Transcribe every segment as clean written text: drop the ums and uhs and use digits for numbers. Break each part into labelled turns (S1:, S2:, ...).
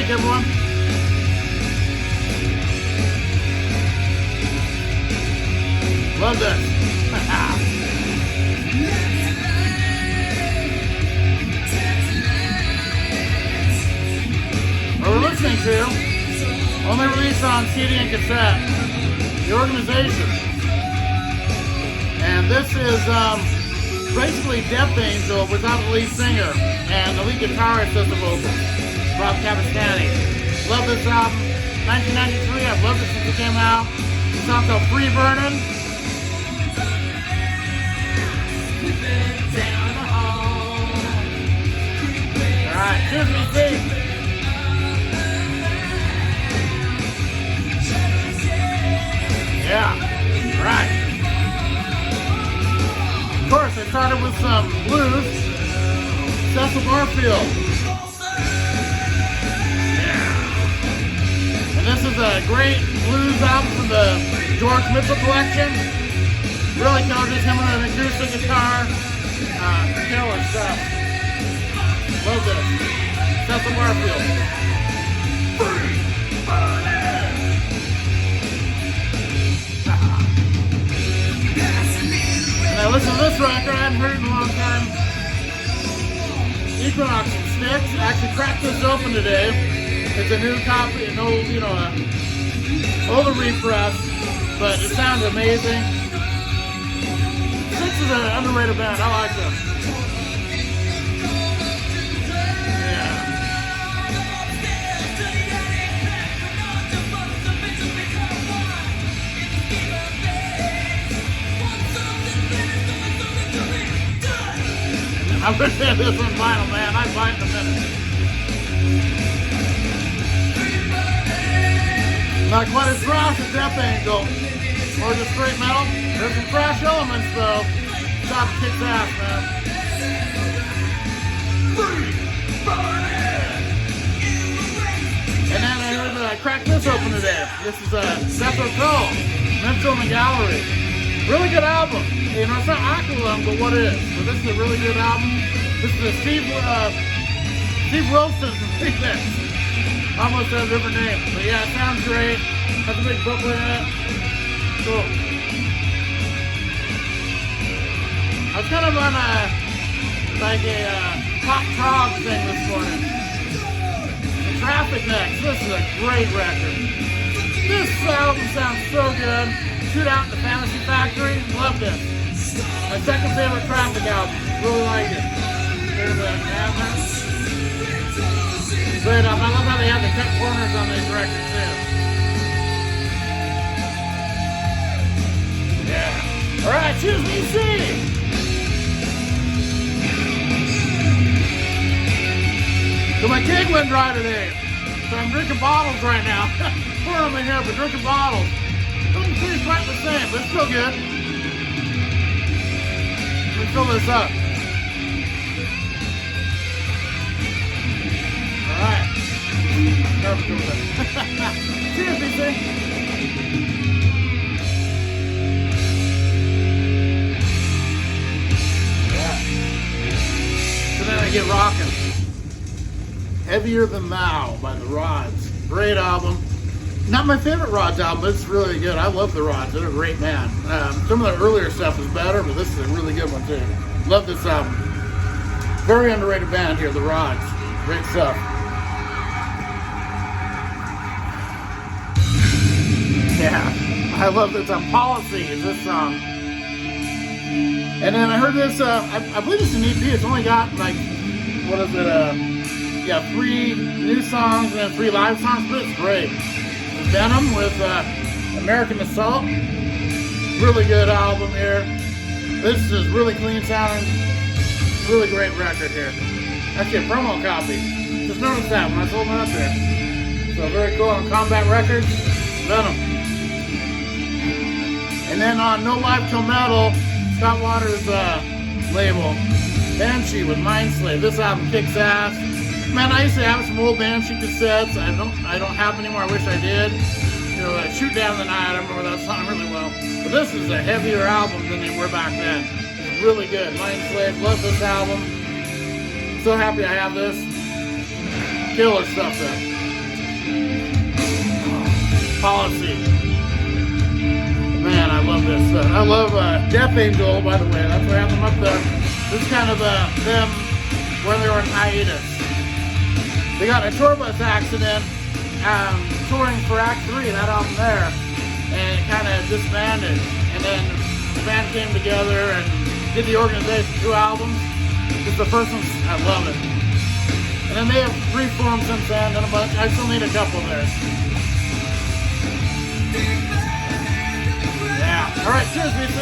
S1: week, everyone. Love this. What we're listening to, only released on CD and cassette, The Organization. And this is basically Death Angel without the lead singer and the lead guitarist does the vocals, Rob Cavastani. Love this album. 1993, I've loved it since it came out. The song called Free Burnin'. Alright, cheers me, Steve. Yeah, right. Of course, I started with some blues. Cecil Barfield. Yeah. And this is a great blues album from the George Mitchell collection. Really killer, just him with an acoustic guitar. Killer stuff. Love this. Cecil Barfield. Now listen to this record, I haven't heard it in a long time. Equinox and Sticks. I actually cracked this open today. It's a new copy, an old, older repress, but it sounds amazing. Sticks is an underrated band, I like them. I'm going to say this on vinyl, man. I'd buy it in a minute. Not quite as thrash as Death Angel or just straight metal. There's some thrash elements, though. Stop kicks ass, man. And then I heard I cracked this open today. This is Seth O'Cole, Mental in the Gallery. Really good album. It's not Aqualung, but what is? But this is a really good album. This is a Steve Wilson remix. Almost has a different name. But yeah, it sounds great. Has a big booklet in it. Cool. I was kind of on a pop prog thing this morning. Traffic Next. This is a great record. This album sounds so good. Shoot Out in the Fantasy Factory. Love this. My second favorite Traffic album. Really like it. There's a great album. I love how they have the cut corners on these records too. Yeah. Alright, choose me C. So my keg went dry today. So I'm drinking bottles right now. Pour them in here, but drinking bottles. Doesn't taste quite the same, but it's still good. Let me fill this up. Alright. Cheers, BC. Yeah. So then I get rocking. Heavier Than Thou by the Rods. Great album. Not my favorite Rods album, but it's really good. I love the Rods. They're a great band. Some of the earlier stuff is better, but this is a really good one too. Love this album. Very underrated band here, the Rods. Great stuff. Yeah, I love this. Policy is this song. And then I heard this, I believe it's an EP. It's only got like, 3 new songs and then 3 live songs, but it's great. Venom with American Assault. Really good album here. This is really clean sounding. Really great record here. Actually a promo copy. Just noticed that when I was holding it up there. So very cool on Combat Records. Venom. And then on No Life Till Metal, Scott Waters' label, Banshee with Mindslave. This album kicks ass. Man, I used to have some old Banshee cassettes. I don't have them anymore. I wish I did. Shoot Down the Night. I remember that song really well. But this is a heavier album than they were back then. It's really good. Mindslave. Love this album. So happy I have this. Killer stuff though. Policy. Man, I love this stuff. I love Death Angel, by the way. That's why I have them up there. This is kind of them when they were in hiatus. They got a tour bus accident touring for Act 3, that album there, and it kind of disbanded. And then the band came together and did the organization 2 albums. This is the first one. I love it. And then they have reformed since then, and a bunch. I still need a couple there. Yeah. All right. Cheers, BC.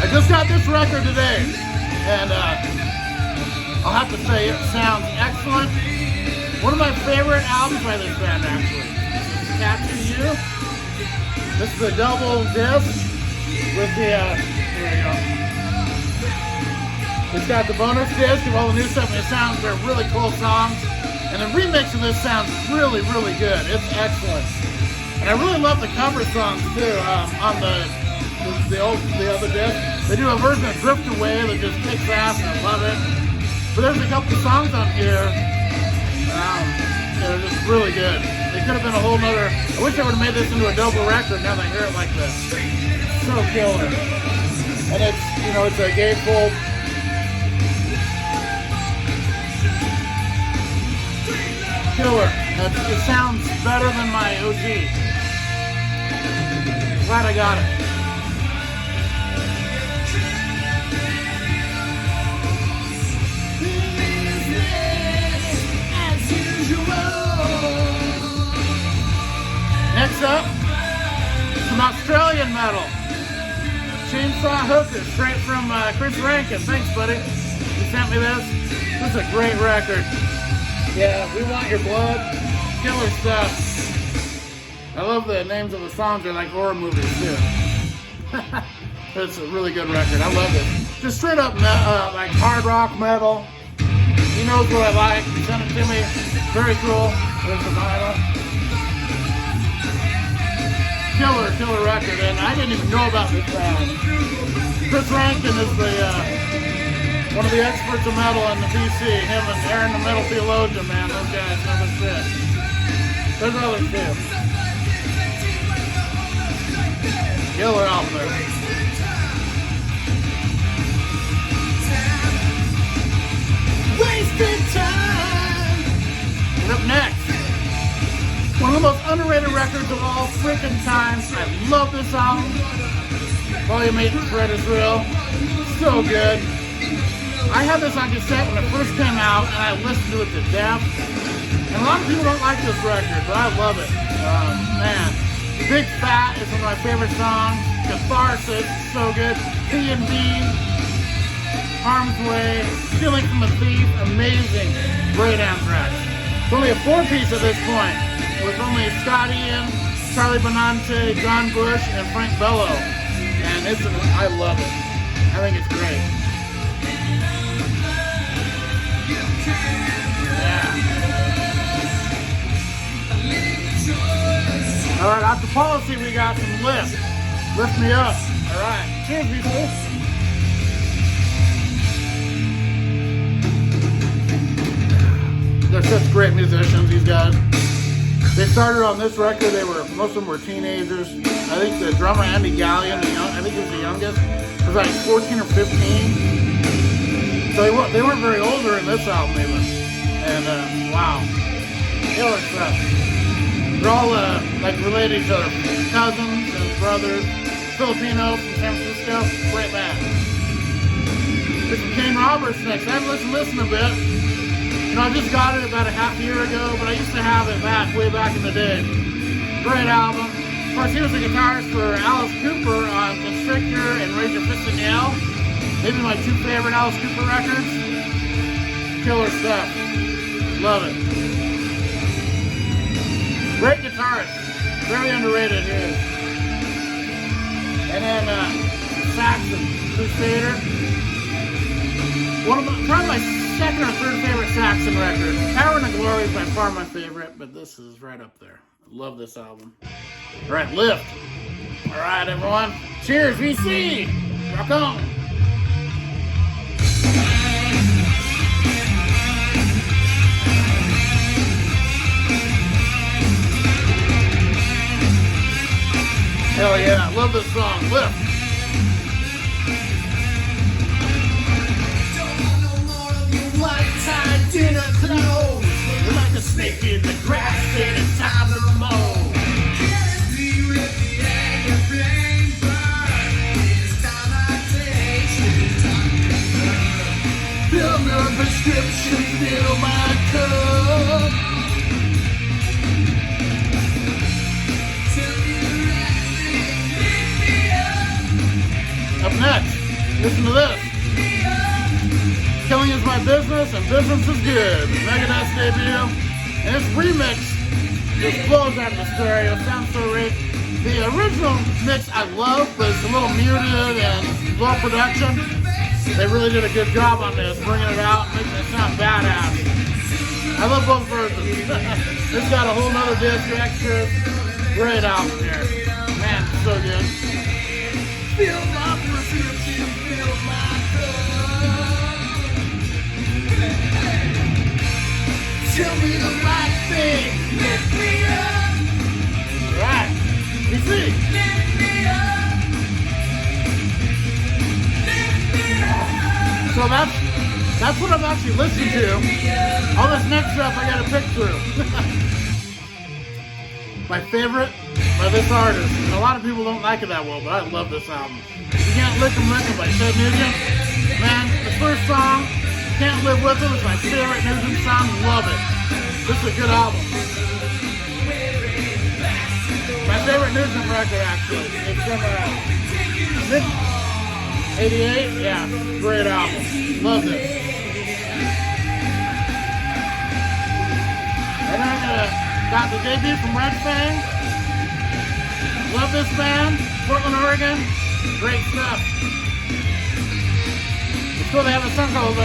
S1: I just got this record today, and I'll have to say it sounds excellent. One of my favorite albums by this band, actually. Capture You. This is a double disc with the, here we go. It's got the bonus disc of all the new stuff, and it sounds, they're really cool songs. And the remix of this sounds really, really good. It's excellent. And I really love the cover songs, too, on the other disc. They do a version of Drift Away that just kicks ass, and I love it. But there's a couple songs on here that are just really good. They could have been a whole nother. I wish I would have made this into a double record now that I hear it like this. So killer. And it's, you know, it's a gatefold. Killer. It sounds better than my OG. Glad I got it. Next up, some Australian metal. Chainsaw Hookers, straight from Chris Rankin. Thanks, buddy. You sent me this. This is a great record. Yeah, We Want Your Blood. Killer stuff. I love the names of the songs. They're like horror movies, too. It's a really good record. I love it. Just straight up like hard rock metal. He knows what I like. He sent it to me. Very cool. There's the vinyl. Killer record, and I didn't even know about this band. Chris Rankin is one of the experts of metal in the BC. Him and Aaron, the metal theologian, man, those guys know their shit. There's others too. Killer album there. Wasted time. And up next, one of the most underrated records of all freaking time. I love this album. Volume 8 Thread is Real. So good. I had this on cassette when it first came out, and I listened to it to death. And a lot of people don't like this record, but I love it. Man. Big Fat is one of my favorite songs. Catharsis, so good. P&B, Harm's Way, Stealing from a Thief, amazing. Great Anthrax. It's only a 4-piece at this point. With only Scott Ian, Charlie Benante, John Bush, and Frank Bello. And I love it. I think it's great. Yeah. Alright, after Policy we got some Lift. Lift Me Up. Alright. Cheers, people. They're such great musicians, these guys. They started on this record, most of them were teenagers. I think the drummer, Andy Gallion, I think he was the youngest, was like 14 or 15. So they weren't very older in this album even. And wow, killer stuff. They're all like related to each other, cousins and brothers, Filipino from San Francisco, great band. This is Kane Roberts next. I haven't listened a bit. You know, I just got it about a half a year ago, but I used to have it way back in the day. Great album. Of course, he was the guitarist for Alice Cooper on Constrictor and Raise Your Fist in the L. Maybe my 2 favorite Alice Cooper records. Killer stuff. Love it. Great guitarist. Very underrated here. And then Saxon, Crusader. Probably my second or third favorite Saxon record. Power and the Glory is by far my favorite, but this is right up there. I love this album. All right, Lift. All right, everyone. Cheers, VC. Rock on. Hell yeah, I love this song. Lift. White-tie dinner clothes. You're like a snake in the grass, and it's time to mow. Fill your prescription, fill my cup. Up next, listen to this. Killing is my business, and business is good. Megadeth's debut, and this remix just blows out of the stereo. It sounds so great. The original mix I love, but it's a little muted and low production. They really did a good job on this, bringing it out, making it sound badass. I love both versions. It's got a whole nother disc extras. Great album here. Man, it's so good. Feel my prescription, feel my cup. Tell me the right thing, lift me up. Right, you see. Lift me up. Lift me up. So that's what I'm actually listening to. All this next stuff I gotta pick through. My favorite by this artist, and a lot of people don't like it that well, but I love this album. You Can't Lick 'Em by Ted Nugent. Man, the first song, Can't Live With Him, is my favorite Nugent song. Love it. This is a good album. My favorite Nugent record, actually. It's from mid-88. Yeah, great album. Loved it. And then got the debut from Red Fang. Love this band. Portland, Oregon. Great stuff. It's cool they have a song called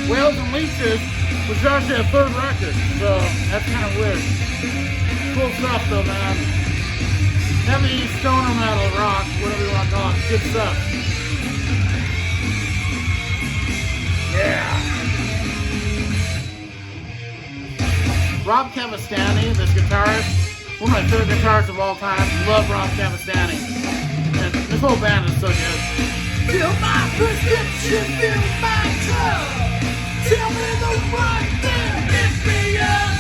S1: Whales and Leeches, which is actually a third record. So that's kind of weird. Cool stuff though, man. Heavy stoner metal rock, whatever you want to call it. Good stuff. Yeah. Rob Cavastani, this guitarist, one of my favorite guitarists of all time. Love Rob Cavastani. And this whole band is so good. Fill my prescription, fill my cup. Tell me the right thing, lift me up.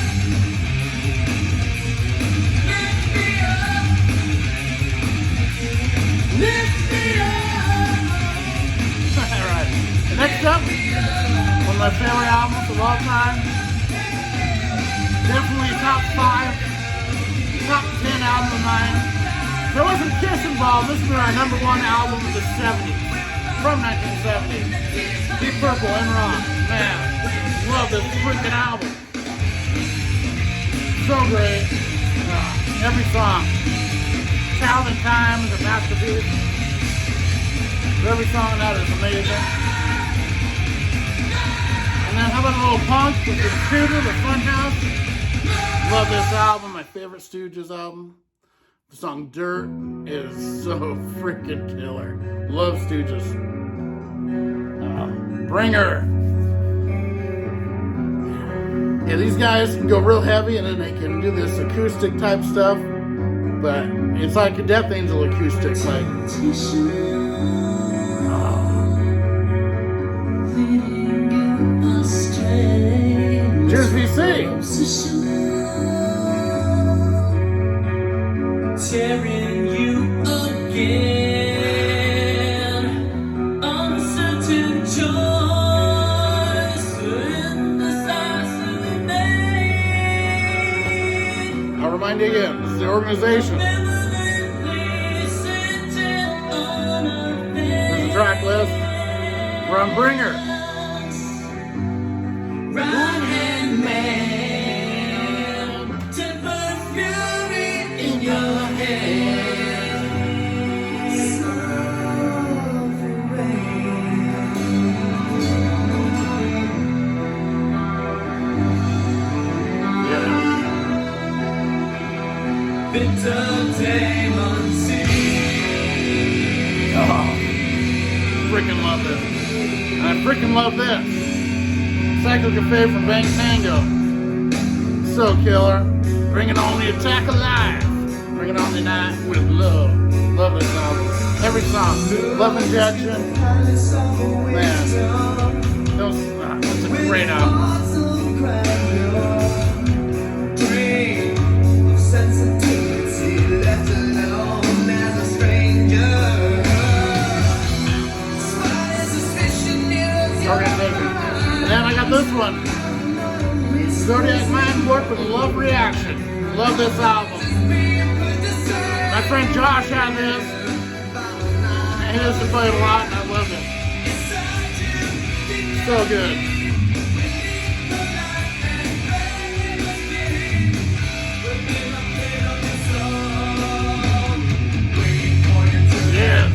S1: Lift me up. Lift me up. Alright. Next up, one of my favorite albums of all time. Definitely top 5, top 10 album of mine. There wasn't Kiss involved. This was our number 1 album of the 70s, from 1970. Deep Purple and Rock. Man, love this freaking album. So great. Every song. Thousand Times, a masterpiece. Every song on that is amazing. And then how about a little punk with the Scooter, the Funhouse? Love this album, my favorite Stooges album. The song Dirt is so freaking killer. Love Stooges. Bringer. Yeah, these guys can go real heavy and then they can do this acoustic type stuff. But it's like a Death Angel acoustic, like. Cheers, VC.
S2: Tearing you again, uncertain choice in the size of the name.
S1: I'll remind you again, this is the organization. There's a track list. We're on Bringer.
S2: Right-hand man, temper fury in your head. Sovereign rain.
S1: Yeah.
S2: Bitter demon sea.
S1: Oh, freaking love this. And I freaking love this. Psycho Cafe from Bang Tango. So killer. Bringing on the attack alive. Bringing on the night with love. Love this album. Every song. Love Injection. Man. That's a great album. Organization. And then I got this one. Zodiac Mind Warp with Love Reaction. Love this album. My friend Josh had this. And he used to play it a lot, and I loved it. So good. Yeah.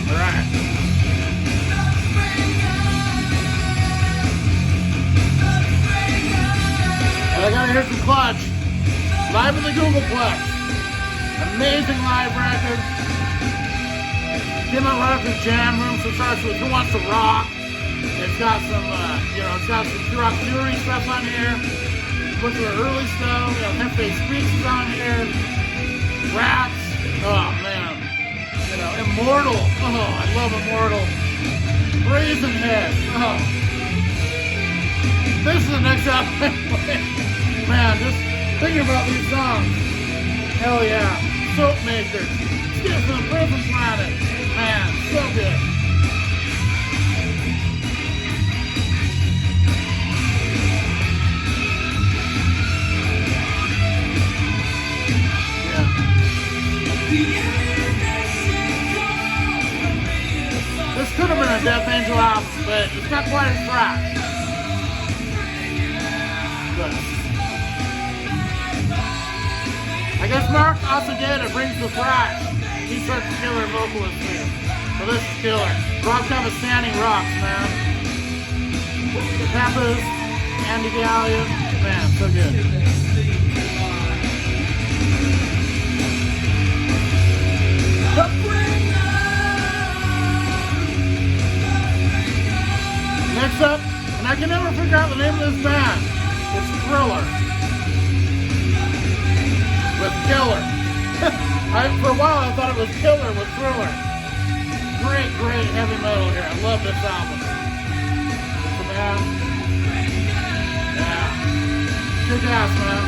S1: All right. And I gotta hear some Clutch. Live in the Googleplex. Amazing live record. Came out right after Jam Room, so it starts with Who Wants to Rock. It's got some, it's got some Rock Fury stuff on here. A bunch of early stuff. We got Hefe Speaks is on here. Raps. Oh, man. Immortal. Oh, I love Immortal. Brazen Head. Oh. This is the next album. Man, just thinking about these songs. Hell yeah. Soap Makers. Skip to the Prison Planet. Man, so good. Yeah. This could have been a Death Angel album, but it's not quite as fresh. But I guess Mark Osagata brings the thrash. He's such a killer vocalist here. So this is killer. Rock Cup is Standing Rocks, man. The Peppas, Andy Gallia, man, so good. Next up, and I can never figure out the name of this band. It's Thriller. With Killer. For a while I thought it was Killer with Thriller. Great, great heavy metal here. I love this album. It's the band. Yeah. Kick ass, man.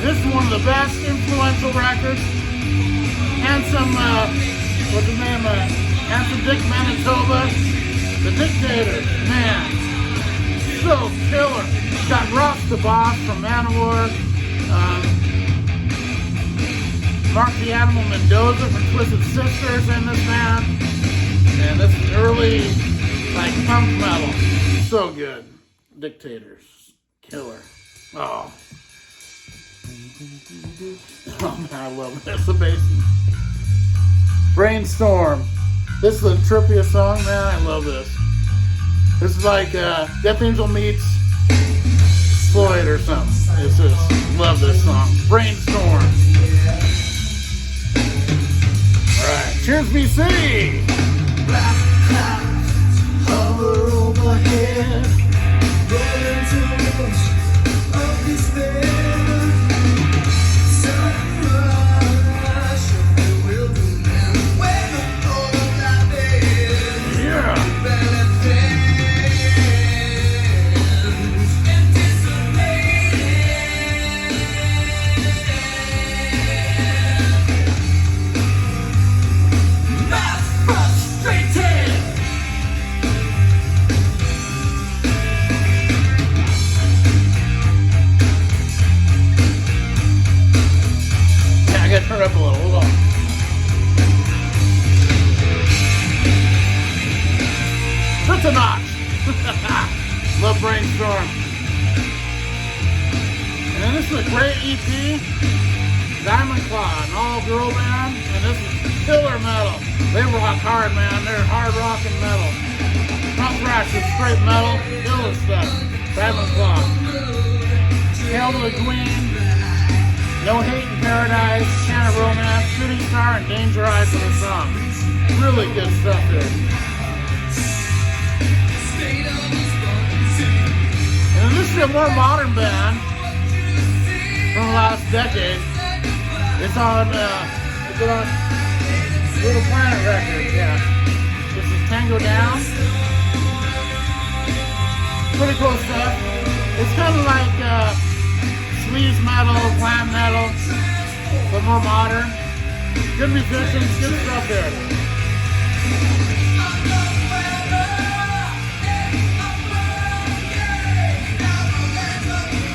S1: This is one of the best influential records. Handsome, what's his name? Handsome Dick Manitoba. The Dictators. Man. So killer. Got Ross the Boss from Manowar. Mark the Animal Mendoza from Twisted Sisters in this band. And this is early, like, punk metal. So good. Dictators. Killer. Oh. Oh man, I love this. The bass. Brainstorm. This is the trippiest song, man. I love this. This is like Death Angel meets Floyd or something. It's just, love this song. Brainstorm. Alright, cheers BC!
S2: Black clouds hover overhead, rolling to the coast of despair. Sunrise of the wilderness, where the whole life is.
S1: Yeah! Turn up a little, hold on. Just a notch. Love Brainstorm. And then this is a great EP. Diamond Claw, an all-girl band. And this is killer metal. They rock hard, man. They're hard rock and metal. Not thrash, it's straight metal. Killer stuff. Diamond Claw. Hail to the Queen. No Hate in Paradise, Can of Romance, Shooting Star, and Danger Eyes for the song. Really good stuff here. Actually, a more modern band from the last decade. It's on Little Planet Records, yeah. This is Tango Down. Pretty cool stuff. It's kind of like sleaze metal, glam metal, but more modern. Good musicians, good stuff there.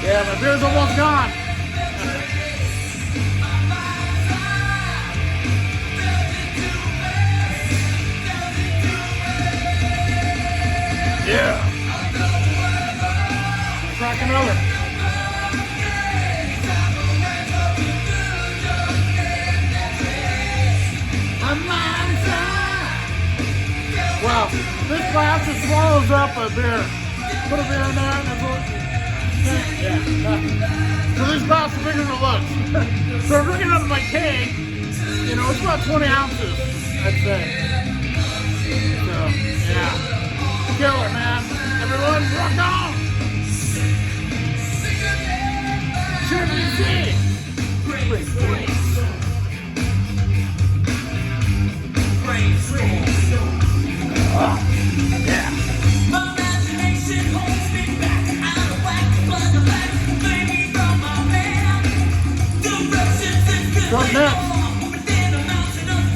S1: Yeah, my beer's almost gone. Yeah. Crack another. Wow, this glass just swallows up a beer. Put a beer in there and yeah. So this glass is bigger than it looks. So I'm drinking out of my keg. You know, it's about 20 ounces, I'd say. So, yeah. Killer, man. Everyone, rock on! Tipsy! Yeah.
S2: My imagination holds me back. Out of whack, blood of black, baby from my man. Directions and good.
S1: Up next,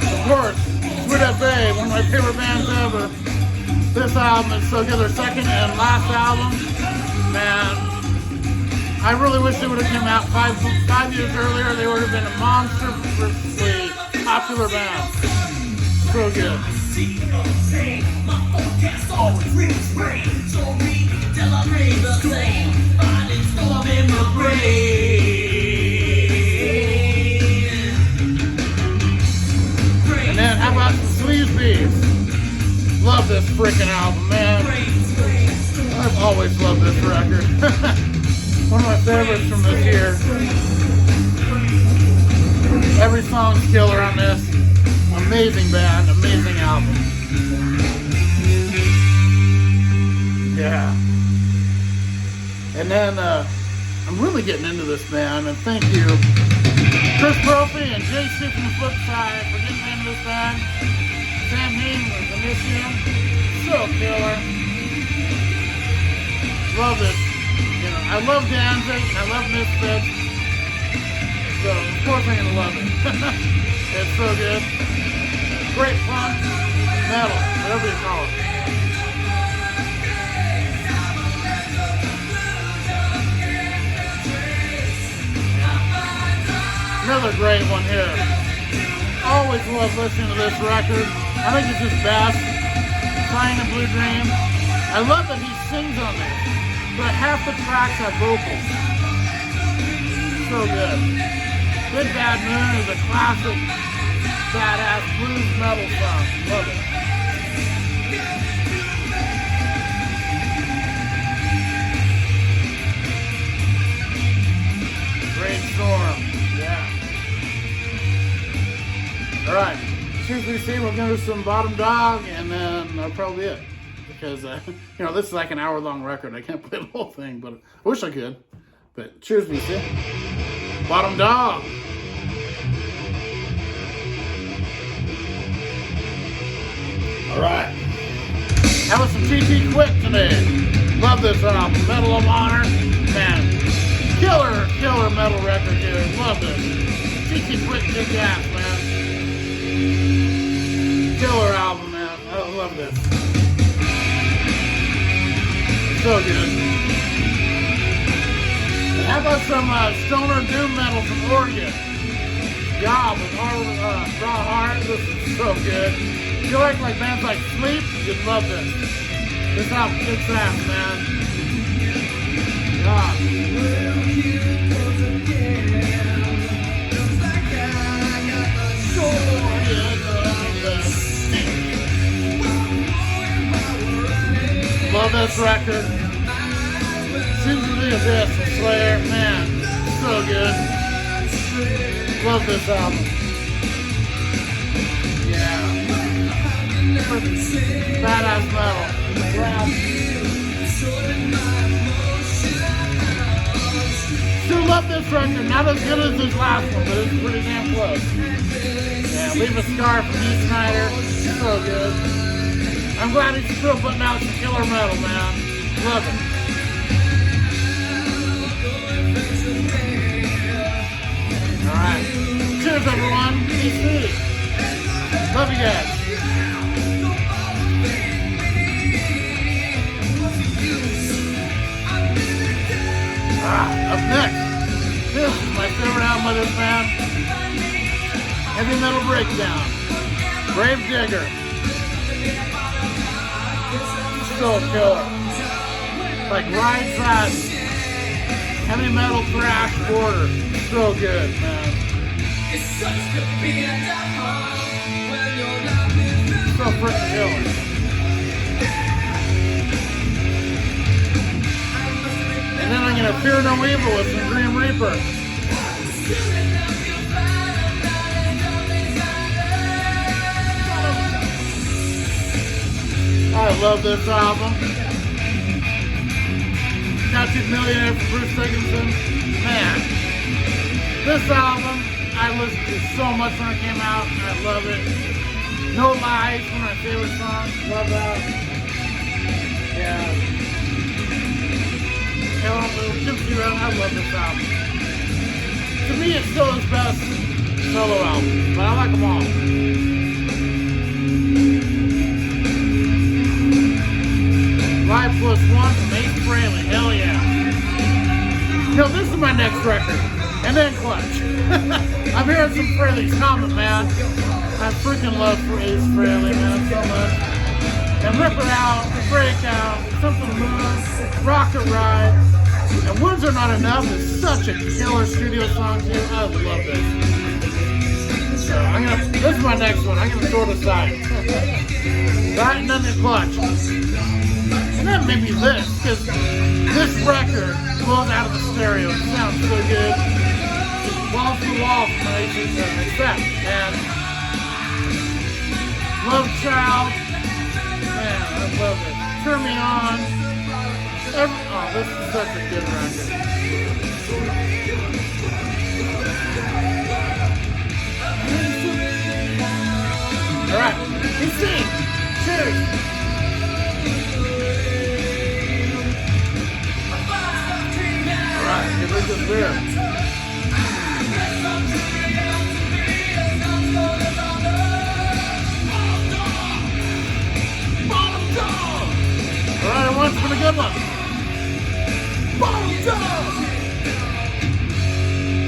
S1: of course, Sweet FA, one of my favorite bands ever. This album is so good. Their second and last album, man. I really wish they would have come out five years earlier. They would have been a monstrously popular band. So good. And then how about some Sleaze Bees? Love this freaking album, man. I've always loved this record. One of my favorites from this year. Every song's killer on this. Amazing band, amazing album. Yeah. And then I'm really getting into this band, and thank you, Chris Brophy and JC from the Flip Side for getting me into this band. Sam Heen was Initium. So killer. Love it. You know, I love Danzig, I love Misfits. So of course I'm gonna love it. It's so good. Great fun, metal, whatever you call it. Another great one here. Always love listening to this record. I think it's his best. Flying a Blue Dream. I love that he sings on this, but half the tracks have vocals. So good. Big Bad Moon is a classic badass blues metal song. Love it. Great Storm. Yeah. Alright. Choose we see, we're going to do some Bottom Dog, and then that'll probably be it. Because, you know, this is like an hour-long record. I can't play the whole thing, but I wish I could. But cheers, VC. Bottom Dog. Alright. That was some TT Quick today. Love this album. Medal of Honor. Man, killer metal record here. Love this. TT Quick kick ass, man. Killer album, man. I love this. So good. How about some stoner doom metal from Oregon? Yeah, with Raw Heart. This is so good. If you like bands like Sleep, you'd love this. This album kicks ass, man. God. Love this record. Seems to be a bit from Slayer. Man, so good. Love this album. Yeah. Badass metal. Rap. love this record. Not as good as his last one, but it's pretty damn close. Yeah, Leave a Scar from D. Snyder. So good. I'm glad he's still putting out some killer metal, man. Love it. Alright. Cheers, everyone. Peace. Love you guys. Up next, this is my favorite album of this band, Heavy Metal Breakdown, Grave Digger. Still a killer. Like right side, heavy metal thrash border. So good, man. So freaking killer. And then I'm gonna Fear No Evil with some Grim Reaper. I love this album. Tattooed Millionaire for Bruce Dickinson. Man, this album I listened to so much when it came out. I love it. No Lies, one of my favorite songs. Love that. Yeah. Tipsy, I love this album. To me, it's still his best solo album, but I like them all. Live Plus One from Ace Frehley, hell yeah. No, this is my next record, and then Clutch. I'm hearing some Frehley's comment, man. I freaking love Ace Frehley, man, so much. And Rip It Out, Break Out, Something to Move, Rocket Ride. And Words Are Not Enough is such a killer studio song too. I love this. So this is my next one. I'm gonna throw it aside. That and then the Clutch. And then maybe this, because this record blows out of the stereo. It sounds so good. Wall to wall from Accept. And Love Child. Man, I love it. Turn Me On. Oh, this is such a good record. Alright, let's sing. Cheers. Alright, here we go beer. Alright, everyone, it's been a good one.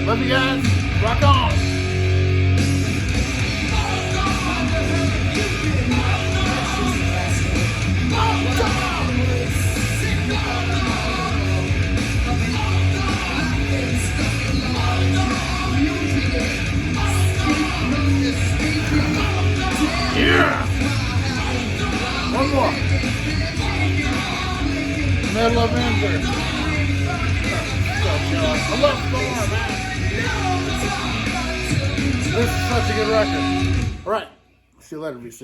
S1: Love you guys. Rock on. Yeah. One more. Medal of Enter. I love Storm, man. This is such a good record. All right. See you later, VC.